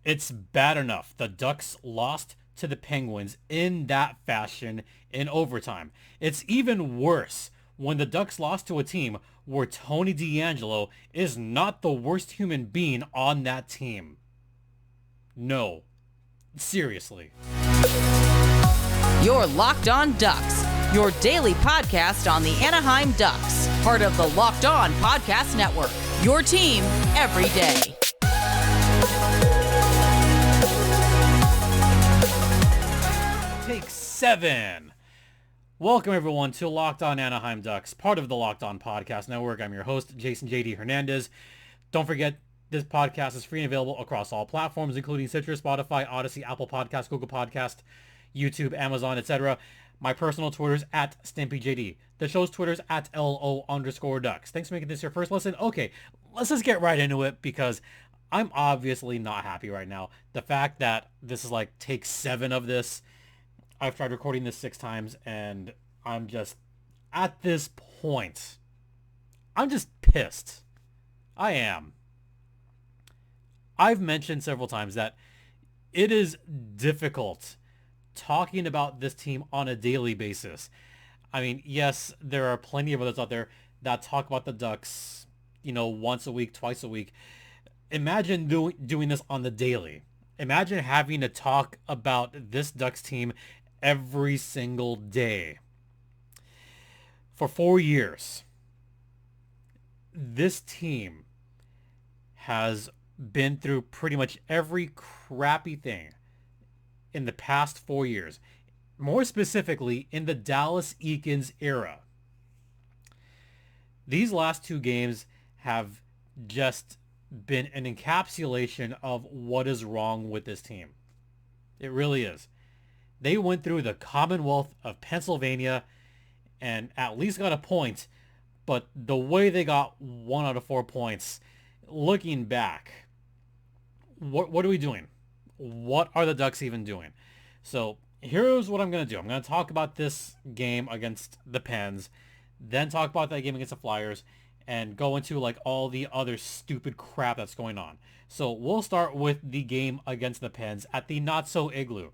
It's bad enough the Ducks lost to the Penguins in that fashion in overtime. It's even worse when the Ducks lost to a team where Tony DeAngelo is not the worst human being on that team. No. Seriously. You're Locked On Ducks, your daily podcast on the Anaheim Ducks, part of the Locked On Podcast Network, your team every day. Take 7. Welcome everyone to Locked On Anaheim Ducks, part of the Locked On Podcast Network. I'm your host, Jason JD Hernandez. Don't forget, this podcast is free and available across all platforms, including Stitcher, Spotify, Odyssey, Apple Podcasts, Google Podcast, YouTube, Amazon, etc. My personal Twitter's at StimpyJD. The show's Twitter's at LO_Ducks. Thanks for making this your first listen. Okay, let's just get right into it because I'm obviously not happy right now. The fact that this is like take 7 of this, I've tried recording this 6 times and I'm just, at this point, I'm just pissed. I am. I've mentioned several times that it is difficult talking about this team on a daily basis. I mean, yes, there are plenty of others out there that talk about the Ducks, once a week, twice a week. Imagine doing this on the daily. Imagine having to talk about this Ducks team every single day. For 4 years, this team has been through pretty much every crappy thing in the past 4 years. More specifically, in the Dallas Eakins era. These last 2 games have just been an encapsulation of what is wrong with this team. It really is. They went through the Commonwealth of Pennsylvania and at least got a point, but the way they got 1 out of 4 points, looking back, what are we doing? What are the Ducks even doing? So here's what I'm going to do. I'm going to talk about this game against the Pens, then talk about that game against the Flyers, and go into like all the other stupid crap that's going on. So we'll start with the game against the Pens at the Not So Igloo.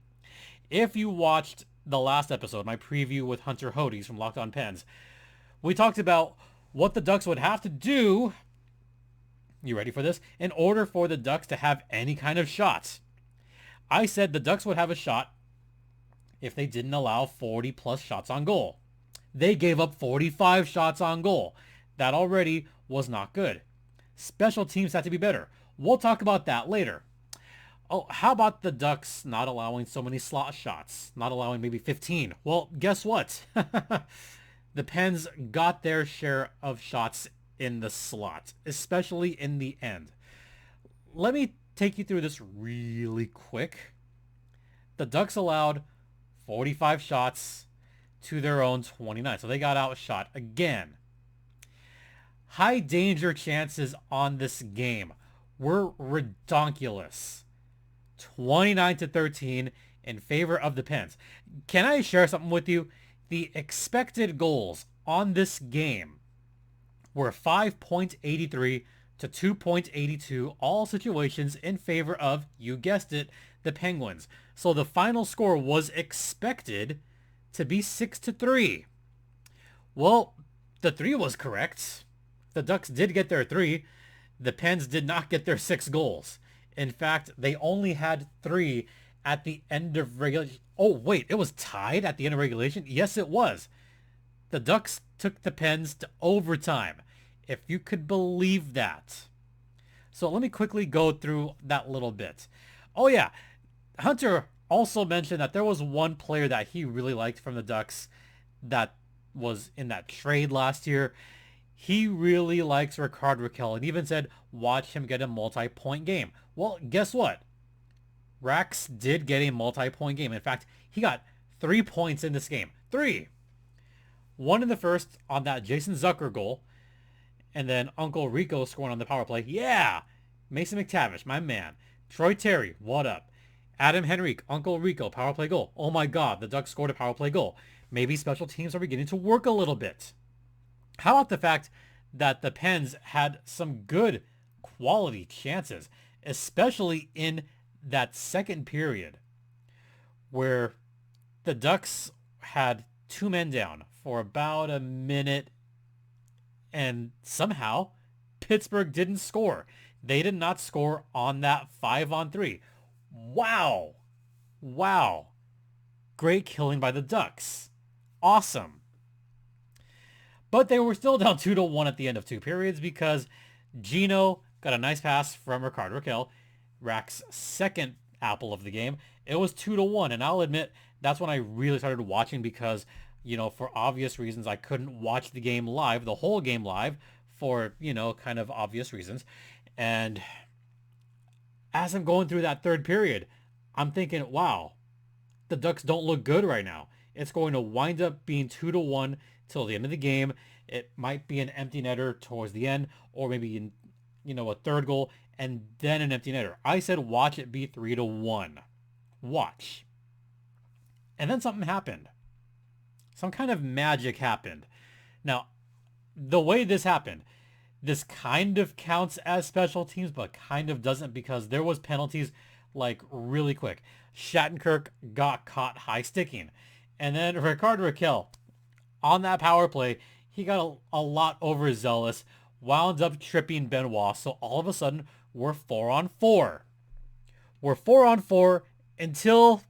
If you watched the last episode, my preview with Hunter Hodes from Locked On Pens, we talked about what the Ducks would have to do, you ready for this, in order for the Ducks to have any kind of shots. I said the Ducks would have a shot if they didn't allow 40 plus shots on goal. They gave up 45 shots on goal. That already was not good. Special teams had to be better. We'll talk about that later. Oh, how about the Ducks not allowing so many slot shots? Not allowing maybe 15. Well, guess what? The Pens got their share of shots in the slot, especially in the end. Let me take you through this really quick. The Ducks allowed 45 shots to their own 29, so they got outshot again. High danger chances on this game were redonkulous. 29-13 in favor of the Pens. Can I share something with you? The expected goals on this game were 5.83 to 2.82, all situations in favor of, you guessed it, the Penguins. So the final score was expected to be 6-3. Well, the 3 was correct. The Ducks did get their 3. The Pens did not get their 6 goals. In fact, they only had 3 at the end of regulation. Oh, wait, it was tied at the end of regulation? Yes, it was. The Ducks took the Pens to overtime, if you could believe that. So let me quickly go through that little bit. Oh, yeah. Hunter also mentioned that there was one player that he really liked from the Ducks that was in that trade last year. He really likes Rickard Rakell and even said, watch him get a multi-point game. Well, guess what? Rax did get a multi-point game. In fact, he got 3 points in this game. 3. 1 in the first on that Jason Zucker goal. And then Uncle Rico scoring on the power play. Yeah! Mason McTavish, my man. Troy Terry, what up? Adam Henrique, Uncle Rico, power play goal. Oh my God, the Ducks scored a power play goal. Maybe special teams are beginning to work a little bit. How about the fact that the Pens had some good quality chances, especially in that second period where the Ducks had 2 men down for about a minute, and somehow Pittsburgh didn't score. They did not score on that 5-on-3. Wow. Wow. Great killing by the Ducks. Awesome. But they were still down 2-1 at the end of 2 periods because Gino got a nice pass from Rickard Rakell, Rack's second apple of the game. It was 2-1, and I'll admit that's when I really started watching because, for obvious reasons, I couldn't watch the game live, the whole game live, for, kind of obvious reasons. And as I'm going through that third period, I'm thinking, wow, the Ducks don't look good right now. It's going to wind up being 2-1 till the end of the game. It might be an empty netter towards the end, or maybe a third goal and then an empty netter. I said watch it be 3-1. Watch. And then something happened. Some kind of magic happened. Now, the way this happened, this kind of counts as special teams, but kind of doesn't because there was penalties like really quick. Shattenkirk got caught high sticking. And then Rickard Rakell, on that power play, he got a lot overzealous, wound up tripping Benoit. So all of a sudden, we're 4-on-4. We're 4-on-4 until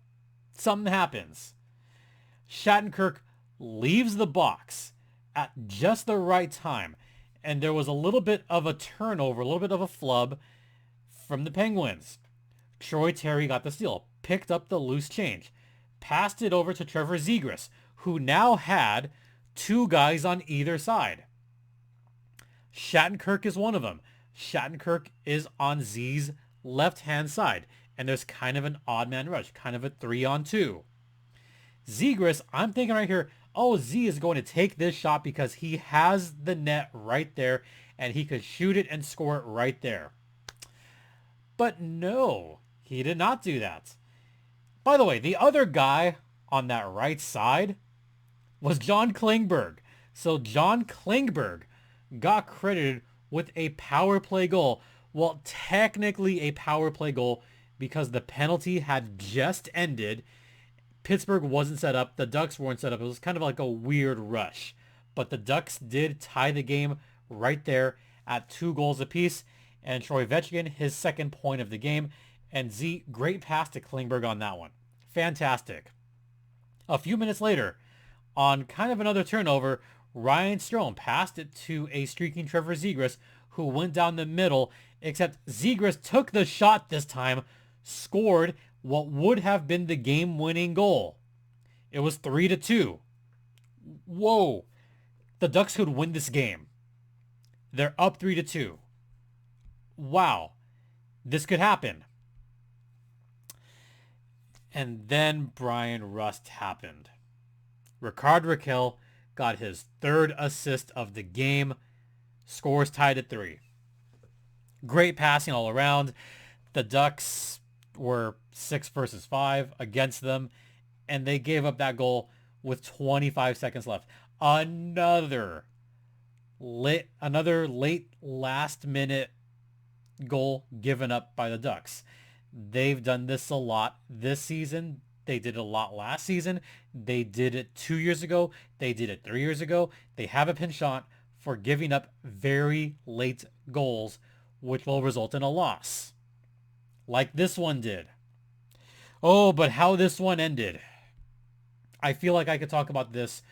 something happens. Shattenkirk leaves the box at just the right time. And there was a little bit of a turnover, a little bit of a flub from the Penguins. Troy Terry got the steal, picked up the loose change, passed it over to Trevor Zegras, who now had 2 guys on either side. Shattenkirk is one of them. Shattenkirk is on Z's left-hand side, and there's kind of an odd man rush, kind of a 3-on-2. Zegras, I'm thinking right here, Z is going to take this shot because he has the net right there, and he could shoot it and score it right there. But no, he did not do that. By the way, the other guy on that right side was John Klingberg. So John Klingberg got credited with a power play goal. Well, technically a power play goal because the penalty had just ended. Pittsburgh wasn't set up. The Ducks weren't set up. It was kind of like a weird rush. But the Ducks did tie the game right there at 2 goals apiece. And Troy Vetchkin, his second point of the game. And Z, great pass to Klingberg on that one. Fantastic. A few minutes later, on kind of another turnover, Ryan Strome passed it to a streaking Trevor Zegras, who went down the middle, except Zegras took the shot this time, scored what would have been the game-winning goal. It was 3-2. Whoa. The Ducks could win this game. They're up 3-2. Wow. This could happen. And then Brian Rust happened. Rickard Rakell got his 3rd assist of the game. Scores tied at 3. Great passing all around. The Ducks were 6 versus 5 against them, and they gave up that goal with 25 seconds left. Another late last minute goal given up by the Ducks. They've done this a lot this season. They did it a lot last season. They did it 2 years ago. They did it 3 years ago. They have a penchant for giving up very late goals, which will result in a loss. Like this one did. Oh, but how this one ended. I feel like I could talk about this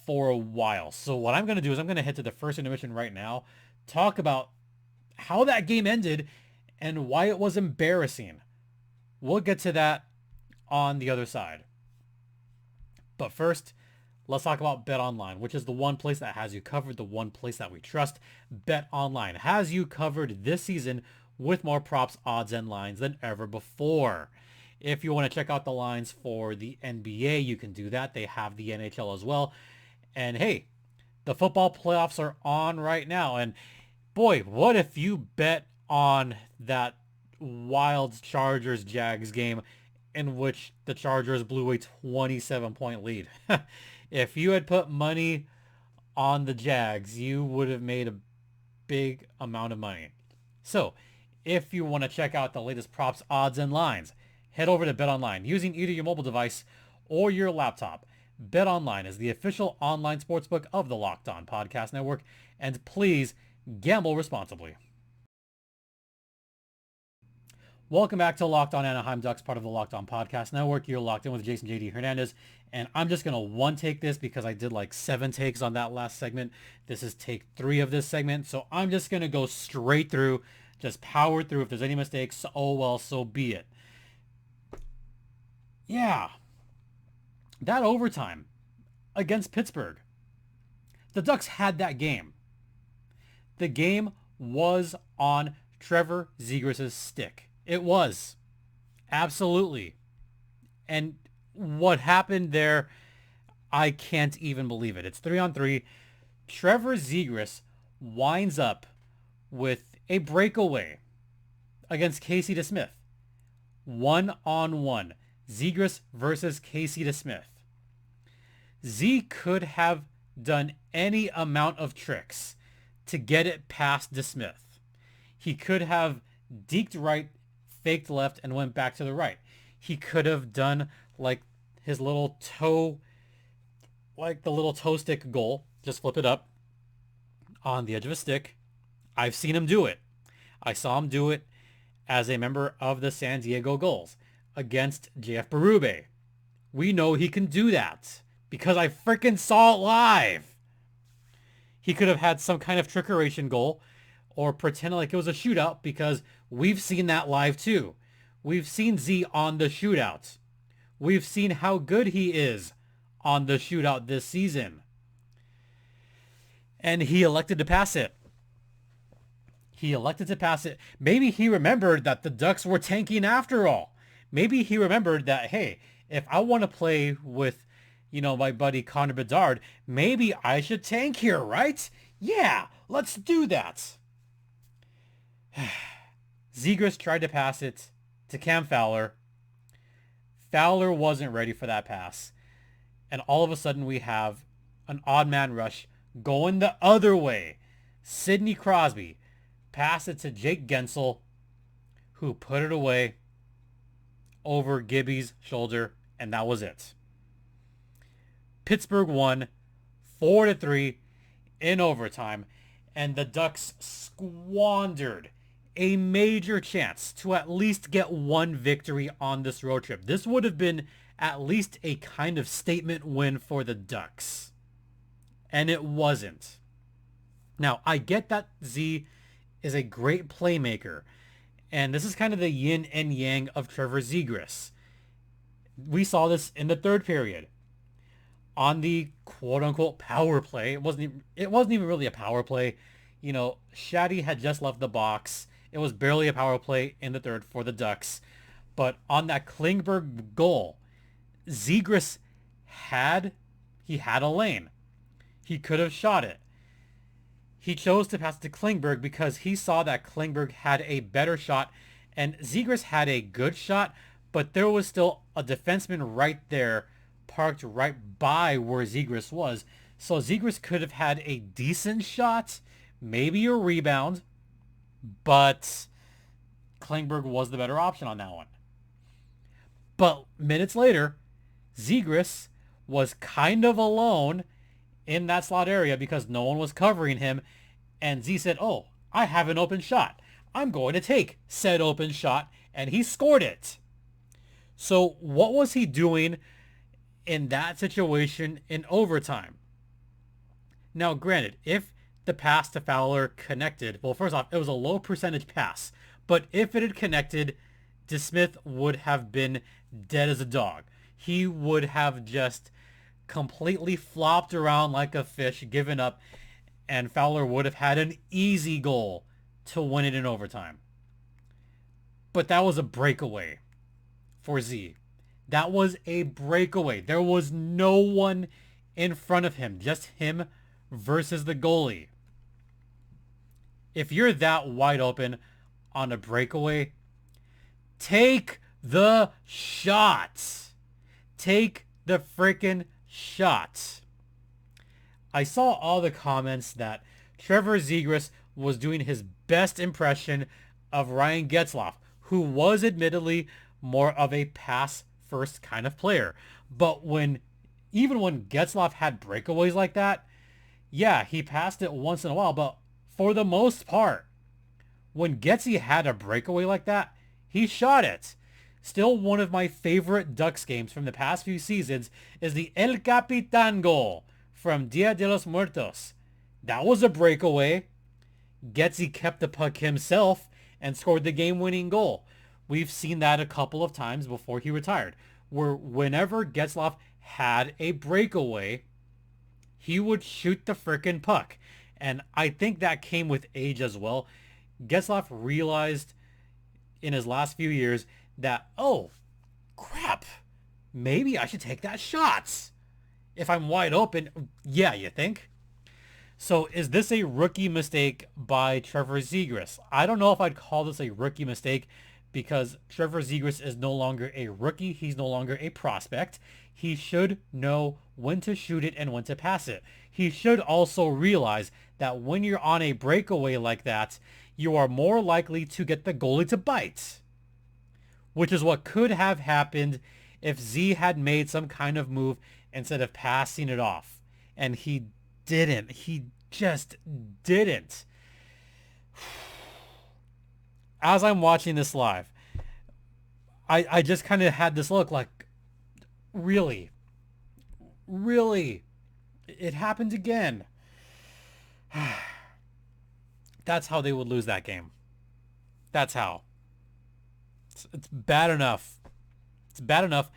for a while. So what I'm going to do is I'm going to head to the first intermission right now, talk about how that game ended and why it was embarrassing. We'll get to that on the other side. But first, let's talk about BetOnline, which is the one place that has you covered, the one place that we trust. BetOnline has you covered this season with more props, odds, and lines than ever before. If you want to check out the lines for the NBA, you can do that. They have the NHL as well. And hey, the football playoffs are on right now. And boy, what if you bet on that wild Chargers-Jags game in which the Chargers blew a 27-point lead? If you had put money on the Jags, you would have made a big amount of money. So if you want to check out the latest props, odds, and lines, head over to BetOnline using either your mobile device or your laptop. BetOnline is the official online sportsbook of the Locked On Podcast Network, and please gamble responsibly. Welcome back to Locked On Anaheim Ducks, part of the Locked On Podcast Network. You're locked in with Jason JD Hernandez, and I'm just going to one take this because I did like 7 takes on that last segment. This is take 3 of this segment, so I'm just going to go straight through, just power through. If there's any mistakes, oh well, so be it. Yeah, that overtime against Pittsburgh, the Ducks had that game. The game was on Trevor Zegras' stick. It was. Absolutely. And what happened there, I can't even believe it. It's 3-on-3. Trevor Zegras winds up with a breakaway against Casey DeSmith. 1-on-1. Zegras versus Casey DeSmith. Z could have done any amount of tricks to get it past DeSmith. He could have deked right, faked left, and went back to the right. He could have done like his little toe, like the little toe stick goal, just flip it up on the edge of a stick. I've seen him do it. I saw him do it as a member of the San Diego Gulls against JF Berube. We know he can do that because I freaking saw it live. He could have had some kind of trickeration goal or pretend like it was a shootout because we've seen that live too. We've seen Z on the shootout. We've seen how good he is on the shootout this season. And he elected to pass it. Maybe he remembered that the Ducks were tanking after all. Maybe he remembered that, hey, if I want to play with, my buddy Connor Bedard, maybe I should tank here, right? Yeah, let's do that. Zegras tried to pass it to Cam Fowler. Fowler wasn't ready for that pass. And all of a sudden we have an odd man rush going the other way. Sidney Crosby passed it to Jake Gensel, who put it away over Gibby's shoulder, and that was it. Pittsburgh won 4-3 in overtime, and the Ducks squandered a major chance to at least get one victory on this road trip. This would have been at least a kind of statement win for the Ducks. And it wasn't. Now, I get that Z is a great playmaker. And this is kind of the yin and yang of Trevor Zegras. We saw this in the third period. On the quote-unquote power play. It wasn't even really a power play. Shaddy had just left the box. It was barely a power play in the third for the Ducks. But on that Klingberg goal, Zegras had a lane. He could have shot it. He chose to pass it to Klingberg because he saw that Klingberg had a better shot, and Zegras had a good shot, but there was still a defenseman right there, parked right by where Zegras was. So Zegras could have had a decent shot, maybe a rebound, but Klingberg was the better option on that one. But minutes later, Zegras was kind of alone in that slot area because no one was covering him. And Z said, oh, I have an open shot. I'm going to take said open shot. And he scored it. So what was he doing in that situation in overtime? Now, granted, if the pass to Fowler connected, well, first off, it was a low percentage pass. But if it had connected, DeSmith would have been dead as a dog. He would have just completely flopped around like a fish, given up, and Fowler would have had an easy goal to win it in overtime. But that was a breakaway for Z. That was a breakaway. There was no one in front of him, just him versus the goalie. If you're that wide open on a breakaway, take the shot. Take the freaking shot. I saw all the comments that Trevor Zegras was doing his best impression of Ryan Getzlaf, who was admittedly more of a pass-first kind of player. But even when Getzlaf had breakaways like that, yeah, he passed it once in a while, but for the most part, when Getzy had a breakaway like that, he shot it. Still one of my favorite Ducks games from the past few seasons is the El Capitan goal from Dia de los Muertos. That was a breakaway. Getzy kept the puck himself and scored the game-winning goal. We've seen that a couple of times before he retired, where whenever Getzlaf had a breakaway, he would shoot the frickin' puck. And I think that came with age as well. Getzlaf realized in his last few years that, oh, crap, maybe I should take that shot. If I'm wide open, yeah, you think? So is this a rookie mistake by Trevor Zegras? I don't know if I'd call this a rookie mistake because Trevor Zegras is no longer a rookie. He's no longer a prospect. He should know when to shoot it and when to pass it. He should also realize that when you're on a breakaway like that, you are more likely to get the goalie to bite, which is what could have happened if Z had made some kind of move instead of passing it off. And he didn't. He just didn't. As I'm watching this live, I just kind of had this look like, really? Really? It happened again. That's how they would lose that game. That's how. It's bad enough. It's bad enough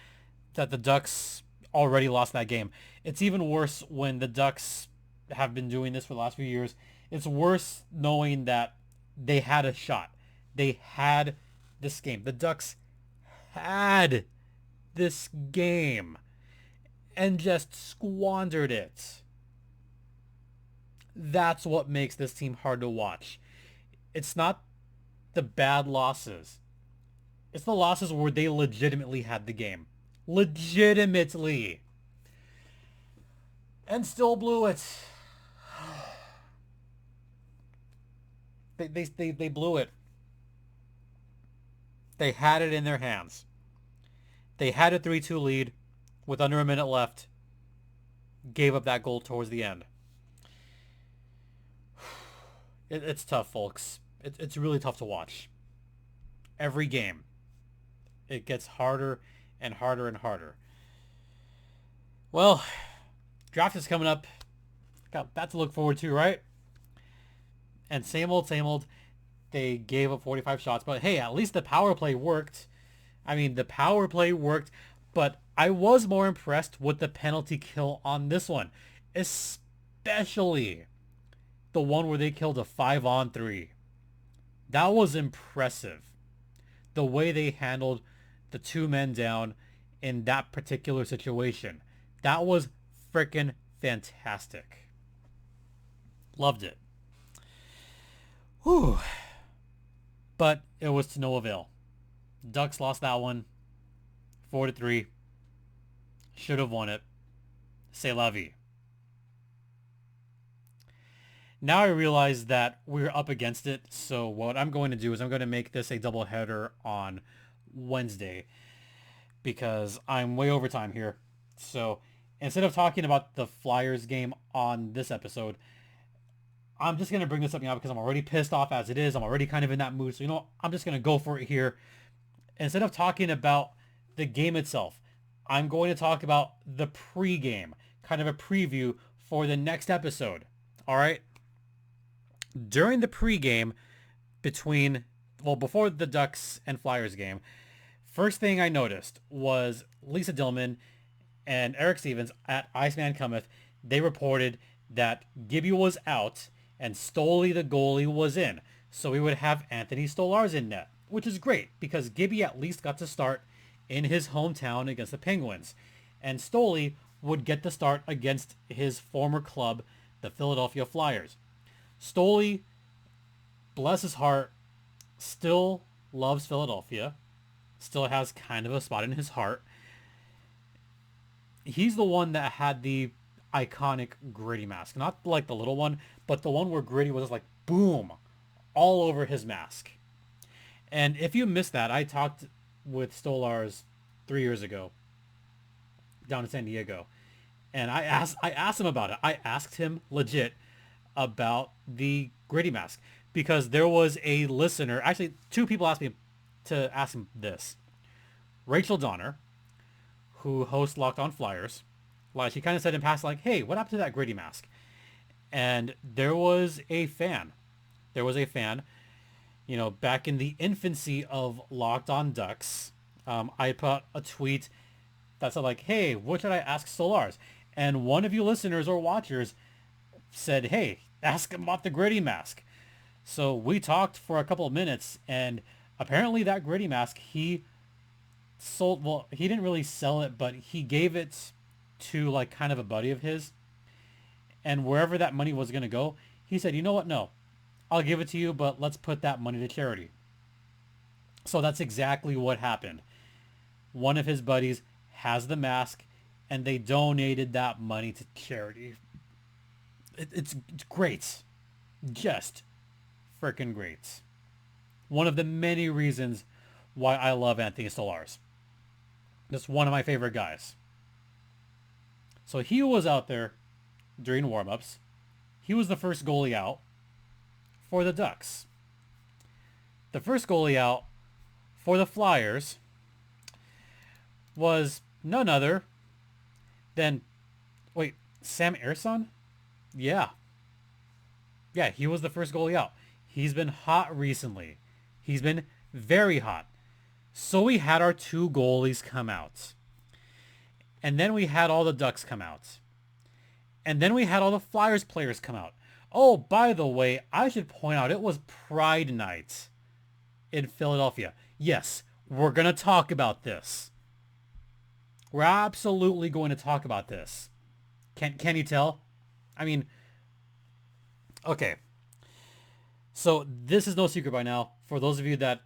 that the Ducks already lost that game. It's even worse when the Ducks have been doing this for the last few years. It's worse knowing that they had a shot. They had this game. The Ducks had this game and just squandered it. That's what makes this team hard to watch. It's not the bad losses. It's the losses where they legitimately had the game. Legitimately. And still blew it. They blew it. They had it in their hands. They had a 3-2 lead with under a minute left. Gave up that goal towards the end. It's tough, folks. It's really tough to watch. Every game, it gets harder and harder and harder. Well, draft is coming up. Got that to look forward to, right? And same old, they gave up 45 shots. But hey, at least the power play worked. I mean, the power play worked. But I was more impressed with the penalty kill on this one. Especially the one where they killed a 5-on-3. That was impressive. The way they handled the two men down in that particular situation. That was freaking fantastic. Loved it. Whew. But it was to no avail. Ducks lost that one 4-3. Should have won it. C'est la vie. Now I realize that we're up against it, so what I'm going to do is I'm going to make this a doubleheader on Wednesday because I'm way over time here. So instead of talking about the Flyers game on this episode, I'm just going to bring this up now because I'm already pissed off as it is. I'm already kind of in that mood. So, you know, I'm just going to go for it here. Instead of talking about the game itself, I'm going to talk about the pregame, kind of a preview for the next episode. All right. During the pregame before the Ducks and Flyers game, first thing I noticed was Lisa Dillman and Eric Stevens at Iceman Cometh. They reported that Gibby was out and Stoley, the goalie, was in. So we would have Anthony Stolarz in net, which is great because Gibby at least got to start in his hometown against the Penguins. And Stoley would get the start against his former club, the Philadelphia Flyers. Stoley, bless his heart, still loves Philadelphia. Still has kind of a spot in his heart. He's the one that had the iconic Gritty mask. Not like the little one, but the one where Gritty was just like, boom, all over his mask. And if you missed that, I talked with Stolars 3 years ago down in San Diego, and I asked him about it. I asked him legit about the gritty mask because there was a listener. Actually, two people asked me to ask him this. Rachel Donner, who hosts Locked On Flyers, like she kind of said in passing, like, "Hey, what happened to that gritty mask?" And there was a fan. There was a fan. You know, back in the infancy of Locked On Ducks, I put a tweet that said like, "Hey, what should I ask Solars?" And one of you listeners or watchers said, "Hey, ask him about the gritty mask." So we talked for a couple of minutes, and apparently that gritty mask he sold. Well, he didn't really sell it, but he gave it to like kind of a buddy of his, and wherever that money was gonna go, he said, "You know what? No, I'll give it to you, but let's put that money to charity." So that's exactly what happened. One of his buddies has the mask, and they donated that money to charity. It's great. Just freaking great. One of the many reasons why I love Anthony Stolarz. Just one of my favorite guys. So he was out there during warm-ups. He was the first goalie out for the Ducks. The first goalie out for the Flyers was none other than, wait, Sam Ersson? Yeah. Yeah, he was the first goalie out. He's been hot recently. He's been very hot. So we had our two goalies come out. And then we had all the Ducks come out. And then we had all the Flyers players come out. Oh, by the way, I should point out it was Pride Night in Philadelphia. Yes, we're going to talk about this. We're absolutely going to talk about this. Can you tell? I mean, okay. So this is no secret by now. For those of you that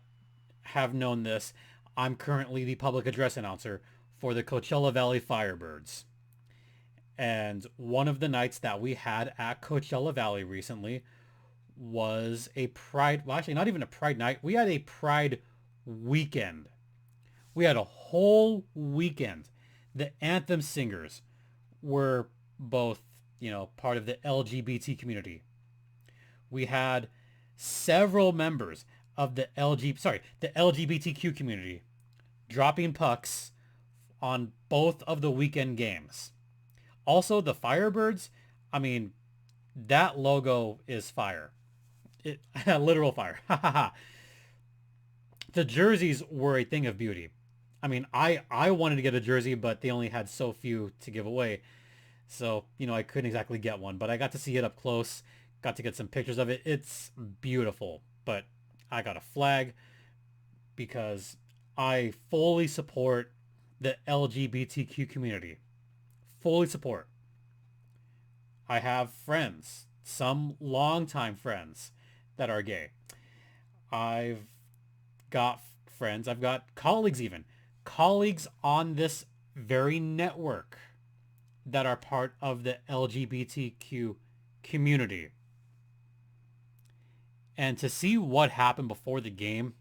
have known this, I'm currently the public address announcer for the Coachella Valley Firebirds. And one of the nights that we had at Coachella Valley recently was a Pride, well actually not even a Pride night. We had a Pride weekend. We had a whole weekend. The anthem singers were both, you know, part of the LGBT community. We had several members of the LGBTQ community dropping pucks on both of the weekend games. Also, the Firebirds, I mean, that logo is fire. Literal fire. The jerseys were a thing of beauty. I mean, I wanted to get a jersey, but they only had so few to give away. So, you know, I couldn't exactly get one, but I got to see it up close. Got to get some pictures of it. It's beautiful, but I got a flag because I fully support the LGBTQ community. Fully support. I have friends, some longtime friends that are gay. I've got friends, I've got colleagues even. Colleagues on this very network that are part of the LGBTQ community. And to see what happened before the game,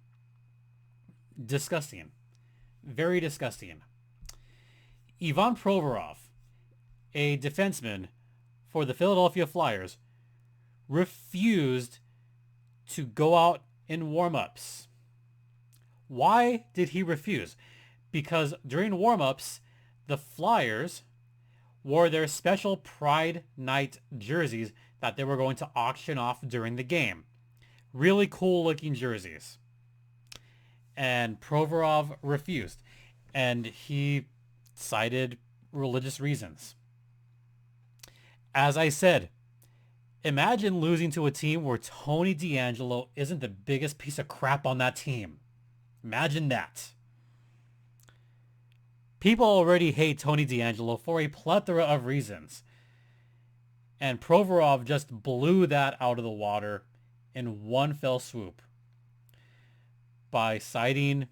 disgusting. Very disgusting. Ivan Provorov, a defenseman for the Philadelphia Flyers, refused to go out in warm-ups. Why did he refuse? Because during warm-ups, the Flyers wore their special Pride Night jerseys that they were going to auction off during the game. Really cool looking jerseys. And Provorov refused. And he cited religious reasons. As I said, imagine losing to a team where Tony DeAngelo isn't the biggest piece of crap on that team. Imagine that. People already hate Tony DeAngelo for a plethora of reasons. And Provorov just blew that out of the water in one fell swoop by citing,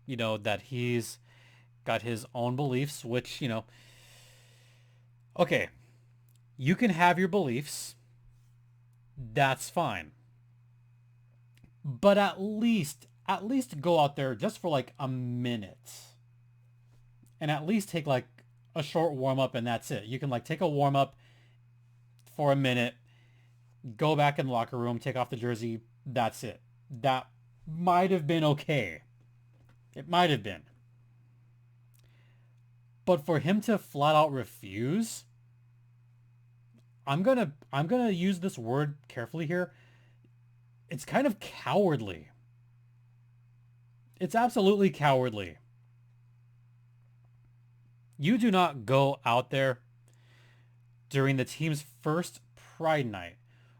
you know, that he's got his own beliefs, which, you know, okay, you can have your beliefs. That's fine. But at least at least go out there just for like a minute and at least take like a short warm up and that's it. You can like take a warm up for a minute, go back in the locker room, take off the jersey. That's it. That might have been okay. It might have been. But for him to flat out refuse, I'm gonna use this word carefully here. It's kind of cowardly. It's absolutely cowardly. You do not go out there during the team's first Pride Night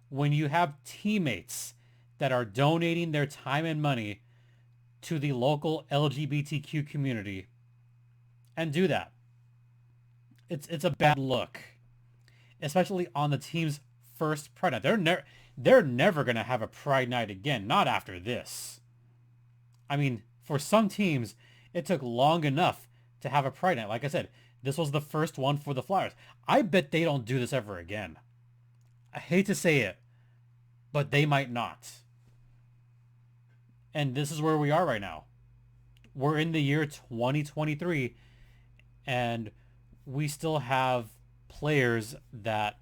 when you have teammates that are donating their time and money to the local LGBTQ community and do that. It's a bad look, especially on the team's first Pride Night. They're never going to have a Pride Night again, not after this. I mean, for some teams, it took long enough to have a Pride Night. Like I said, this was the first one for the Flyers. I bet they don't do this ever again. I hate to say it, but they might not. And this is where we are right now. We're in the year 2023, and we still have players that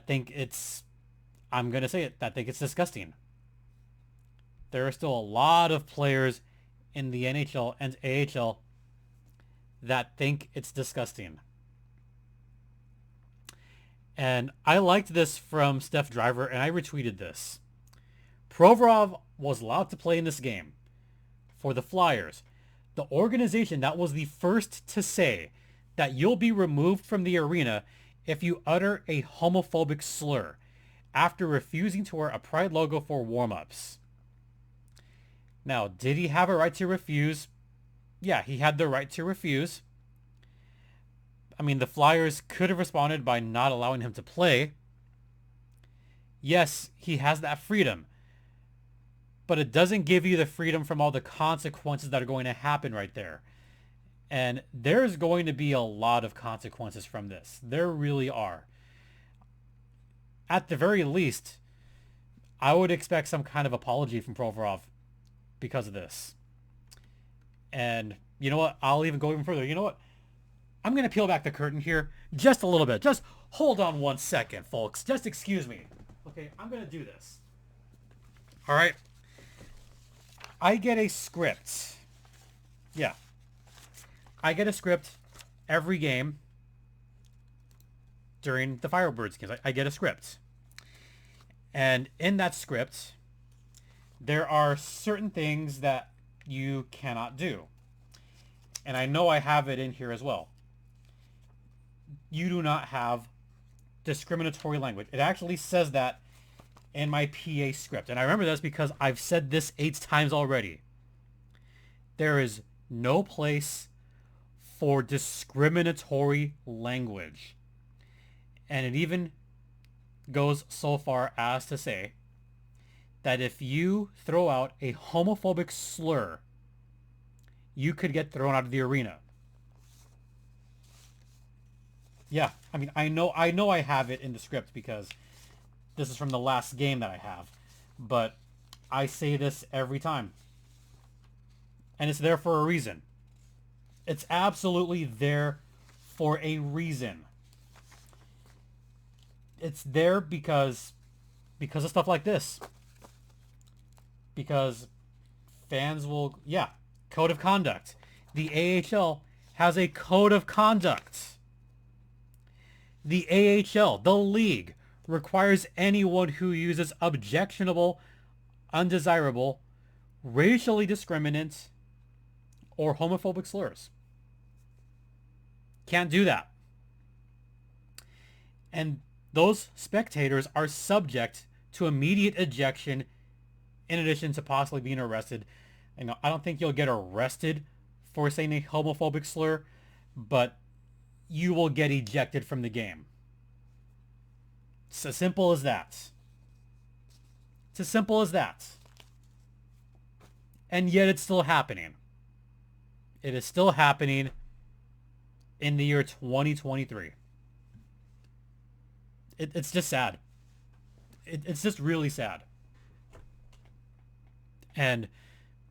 think it's, I'm going to say it, that think it's disgusting. There are still a lot of players in the NHL and AHL that think it's disgusting. And I liked this from Steph Driver, and I retweeted this. Provorov was allowed to play in this game for the Flyers, the organization that was the first to say that you'll be removed from the arena if you utter a homophobic slur after refusing to wear a Pride logo for warm-ups. Now, did he have a right to refuse? Yeah, he had the right to refuse. I mean, the Flyers could have responded by not allowing him to play. Yes, he has that freedom. But it doesn't give you the freedom from all the consequences that are going to happen right there. And there's going to be a lot of consequences from this. There really are. At the very least, I would expect some kind of apology from Provorov because of this. And you know what? I'll even go even further. You know what? I'm going to peel back the curtain here just a little bit. Just hold on 1 second, folks. Just excuse me. Okay, I'm going to do this. All right. I get a script. Yeah. I get a script every game during the Firebirds games. I get a script. And in that script, there are certain things that you cannot do. And I know I have it in here as well. You do not have discriminatory language. It actually says that in my PA script. And I remember this because I've said this 8 times already. There is no place for discriminatory language. And it even goes so far as to say that if you throw out a homophobic slur, you could get thrown out of the arena. Yeah, I mean, I know I have it in the script because this is from the last game that I have, but I say this every time. And it's there for a reason. It's absolutely there for a reason. It's there because of stuff like this. Because fans will, yeah, code of conduct. The AHL has a code of conduct. The AHL, the league, requires anyone who uses objectionable, undesirable, racially discriminant, or homophobic slurs. Can't do that. And those spectators are subject to immediate ejection in addition to possibly being arrested. You know, I don't think you'll get arrested for saying a homophobic slur, but you will get ejected from the game. It's as simple as that. It's as simple as that. And yet it's still happening. It is still happening in the year 2023. It's just sad. It's just really sad. And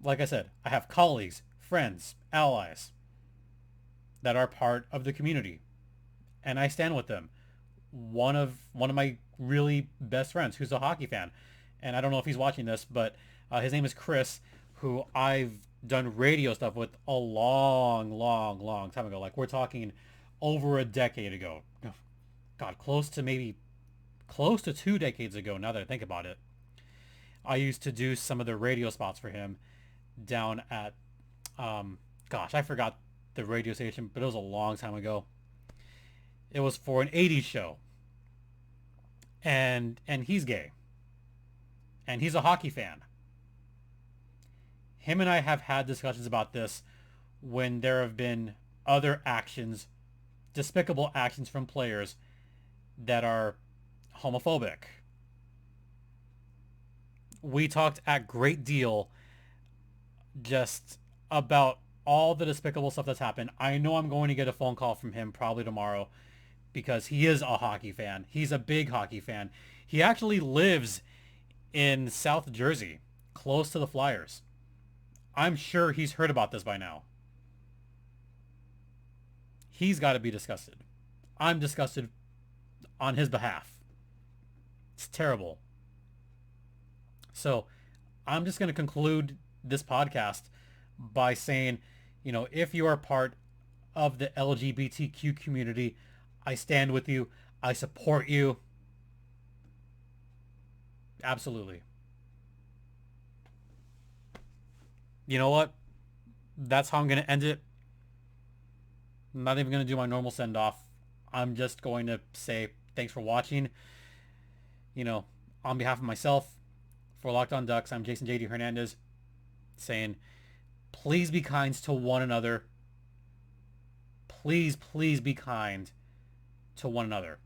like I said, I have colleagues, friends, allies that are part of the community, and I stand with them. One of my really best friends, who's a hockey fan, and I don't know if he's watching this, but his name is Chris, who I've done radio stuff with a long, long, long time ago. Like we're talking over a decade ago. God, close to 2 decades ago. Now that I think about it, I used to do some of the radio spots for him down at, gosh, I forgot the radio station, but it was a long time ago. It was for an 80s show. And he's gay. And he's a hockey fan. Him and I have had discussions about this when there have been other actions, despicable actions from players that are homophobic. We talked at great deal just about all the despicable stuff that's happened. I know I'm going to get a phone call from him probably tomorrow because he is a hockey fan. He's a big hockey fan. He actually lives in South Jersey, close to the Flyers. I'm sure he's heard about this by now. He's got to be disgusted. I'm disgusted on his behalf. It's terrible. So I'm just going to conclude this podcast by saying, if you are part of the LGBTQ community, I stand with you. I support you. Absolutely. You know what? That's how I'm going to end it. I'm not even going to do my normal send-off. I'm just going to say thanks for watching. On behalf of myself, for Locked On Ducks, I'm Jason J.D. Hernandez saying, please be kind to one another. Please, please be kind to one another.